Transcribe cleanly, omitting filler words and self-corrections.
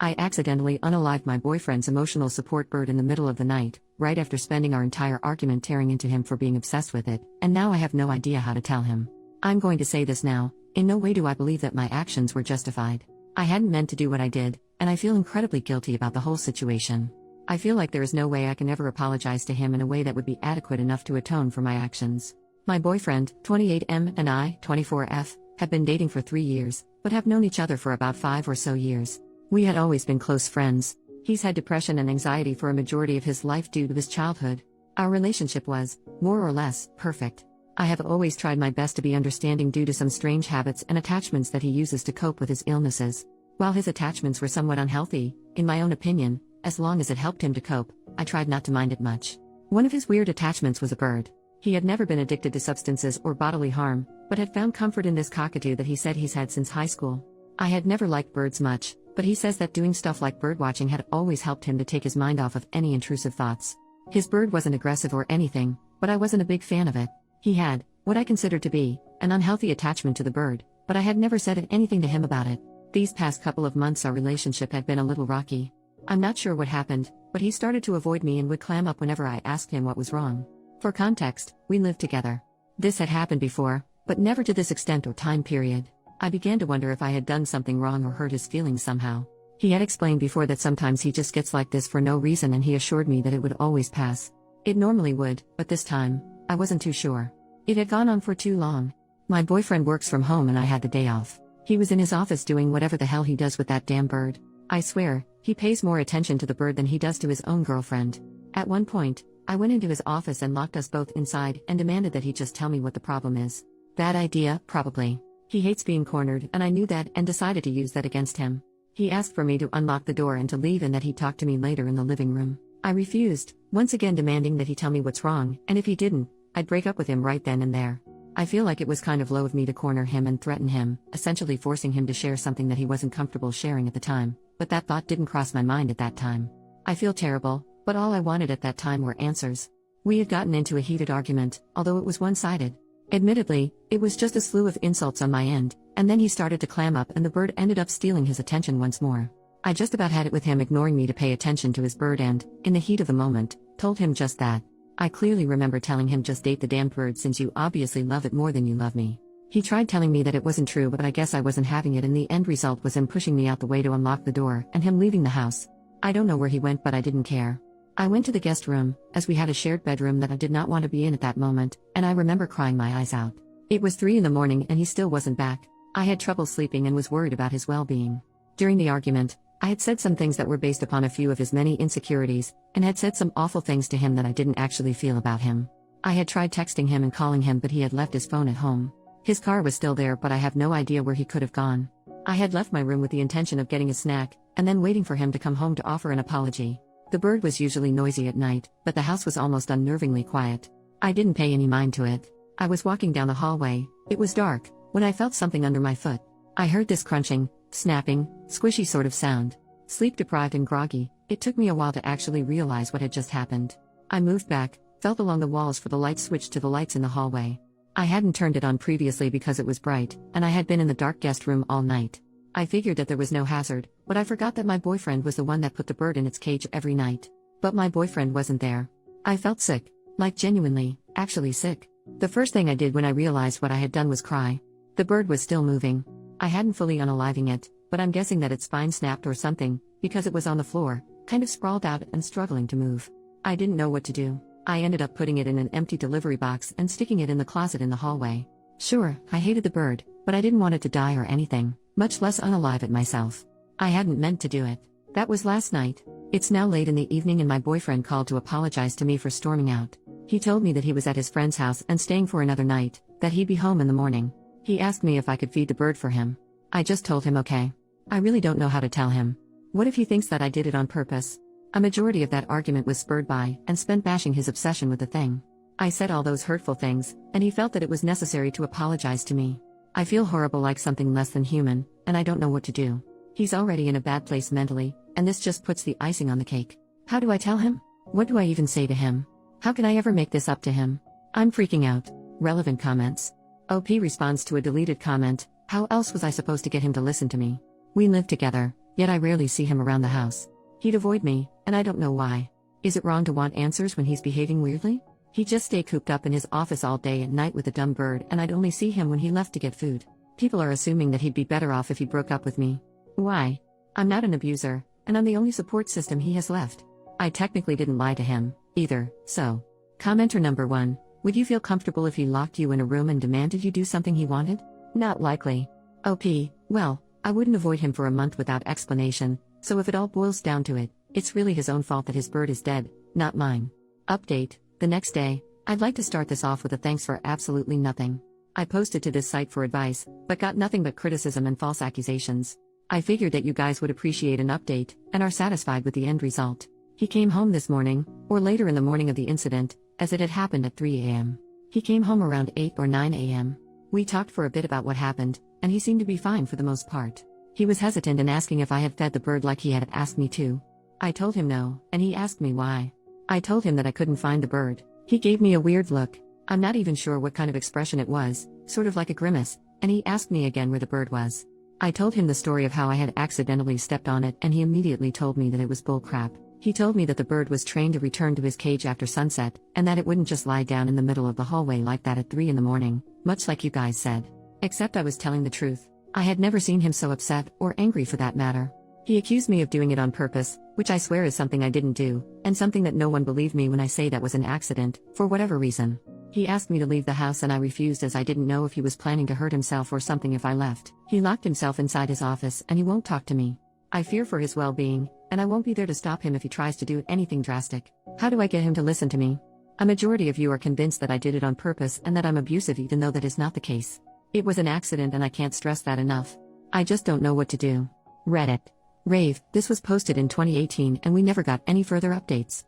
I accidentally unalived my boyfriend's emotional support bird in the middle of the night, right after spending our entire argument tearing into him for being obsessed with it, and now I have no idea how to tell him. I'm going to say this now, in no way do I believe that my actions were justified. I hadn't meant to do what I did, and I feel incredibly guilty about the whole situation. I feel like there is no way I can ever apologize to him in a way that would be adequate enough to atone for my actions. My boyfriend, 28M, and I, 24F, have been dating for 3 years, but have known each other for about 5 or so years. We had always been close friends. He's had depression and anxiety for a majority of his life due to his childhood. Our relationship was, more or less, perfect. I have always tried my best to be understanding due to some strange habits and attachments that he uses to cope with his illnesses. While his attachments were somewhat unhealthy, in my own opinion, as long as it helped him to cope, I tried not to mind it much. One of his weird attachments was a bird. He had never been addicted to substances or bodily harm, but had found comfort in this cockatoo that he said he's had since high school. I had never liked birds much, but he says that doing stuff like birdwatching had always helped him to take his mind off of any intrusive thoughts. His bird wasn't aggressive or anything, but I wasn't a big fan of it. He had, what I considered to be, an unhealthy attachment to the bird, but I had never said anything to him about it. These past couple of months our relationship had been a little rocky. I'm not sure what happened, but he started to avoid me and would clam up whenever I asked him what was wrong. For context, we lived together. This had happened before, but never to this extent or time period. I began to wonder if I had done something wrong or hurt his feelings somehow. He had explained before that sometimes he just gets like this for no reason, and he assured me that it would always pass. It normally would, but this time, I wasn't too sure. It had gone on for too long. My boyfriend works from home and I had the day off. He was in his office doing whatever the hell he does with that damn bird. I swear, he pays more attention to the bird than he does to his own girlfriend. At one point, I went into his office and locked us both inside and demanded that he just tell me what the problem is. Bad idea, probably. He hates being cornered, and I knew that and decided to use that against him. He asked for me to unlock the door and to leave and that he'd talk to me later in the living room. I refused, once again demanding that he tell me what's wrong, and if he didn't, I'd break up with him right then and there. I feel like it was kind of low of me to corner him and threaten him, essentially forcing him to share something that he wasn't comfortable sharing at the time, but that thought didn't cross my mind at that time. I feel terrible, but all I wanted at that time were answers. We had gotten into a heated argument, although it was one-sided. Admittedly, it was just a slew of insults on my end, and then he started to clam up and the bird ended up stealing his attention once more. I just about had it with him ignoring me to pay attention to his bird and, in the heat of the moment, told him just that. I clearly remember telling him just date the damn bird since you obviously love it more than you love me. He tried telling me that it wasn't true, but I guess I wasn't having it, and the end result was him pushing me out the way to unlock the door and him leaving the house. I don't know where he went, but I didn't care. I went to the guest room, as we had a shared bedroom that I did not want to be in at that moment, and I remember crying my eyes out. It was 3 in the morning and he still wasn't back. I had trouble sleeping and was worried about his well-being. During the argument, I had said some things that were based upon a few of his many insecurities, and had said some awful things to him that I didn't actually feel about him. I had tried texting him and calling him, but he had left his phone at home. His car was still there, but I have no idea where he could have gone. I had left my room with the intention of getting a snack, and then waiting for him to come home to offer an apology. The bird was usually noisy at night, but the house was almost unnervingly quiet. I didn't pay any mind to it. I was walking down the hallway, it was dark, when I felt something under my foot. I heard this crunching, snapping, squishy sort of sound. Sleep-deprived and groggy, it took me a while to actually realize what had just happened. I moved back, felt along the walls for the light switch to the lights in the hallway. I hadn't turned it on previously because it was bright, and I had been in the dark guest room all night. I figured that there was no hazard, but I forgot that my boyfriend was the one that put the bird in its cage every night. But my boyfriend wasn't there. I felt sick. Like genuinely, actually sick. The first thing I did when I realized what I had done was cry. The bird was still moving. I hadn't fully unaliving it, but I'm guessing that its spine snapped or something, because it was on the floor, kind of sprawled out and struggling to move. I didn't know what to do. I ended up putting it in an empty delivery box and sticking it in the closet in the hallway. Sure, I hated the bird, but I didn't want it to die or anything, much less unalive it myself. I hadn't meant to do it. That was last night. It's now late in the evening and my boyfriend called to apologize to me for storming out. He told me that he was at his friend's house and staying for another night, that he'd be home in the morning. He asked me if I could feed the bird for him. I just told him okay. I really don't know how to tell him. What if he thinks that I did it on purpose? A majority of that argument was spurred by and spent bashing his obsession with the thing. I said all those hurtful things, and he felt that it was necessary to apologize to me. I feel horrible, like something less than human, and I don't know what to do. He's already in a bad place mentally, and this just puts the icing on the cake. How do I tell him? What do I even say to him? How can I ever make this up to him? I'm freaking out. Relevant comments. OP responds to a deleted comment. How else was I supposed to get him to listen to me? We live together, yet I rarely see him around the house. He'd avoid me, and I don't know why. Is it wrong to want answers when he's behaving weirdly? He'd just stay cooped up in his office all day and night with a dumb bird, and I'd only see him when he left to get food. People are assuming that he'd be better off if he broke up with me. Why? I'm not an abuser, and I'm the only support system he has left. I technically didn't lie to him, either, so. Commenter number 1, would you feel comfortable if he locked you in a room and demanded you do something he wanted? Not likely. OP, well, I wouldn't avoid him for a month without explanation, so if it all boils down to it, it's really his own fault that his bird is dead, not mine. Update, the next day, I'd like to start this off with a thanks for absolutely nothing. I posted to this site for advice, but got nothing but criticism and false accusations. I figured that you guys would appreciate an update, and are satisfied with the end result. He came home this morning, or later in the morning of the incident, as it had happened at 3 a.m. He came home around 8 or 9 a.m. We talked for a bit about what happened, and he seemed to be fine for the most part. He was hesitant in asking if I had fed the bird like he had asked me to. I told him no, and he asked me why. I told him that I couldn't find the bird. He gave me a weird look. I'm not even sure what kind of expression it was, sort of like a grimace, and he asked me again where the bird was. I told him the story of how I had accidentally stepped on it, and he immediately told me that it was bullcrap. He told me that the bird was trained to return to his cage after sunset, and that it wouldn't just lie down in the middle of the hallway like that at 3 in the morning, much like you guys said. Except I was telling the truth. I had never seen him so upset, or angry for that matter. He accused me of doing it on purpose, which I swear is something I didn't do, and something that no one believed me when I say that was an accident, for whatever reason. He asked me to leave the house and I refused as I didn't know if he was planning to hurt himself or something if I left. He locked himself inside his office and he won't talk to me. I fear for his well-being, and I won't be there to stop him if he tries to do anything drastic. How do I get him to listen to me? A majority of you are convinced that I did it on purpose and that I'm abusive, even though that is not the case. It was an accident and I can't stress that enough. I just don't know what to do. Reddit. Rave, this was posted in 2018 and we never got any further updates.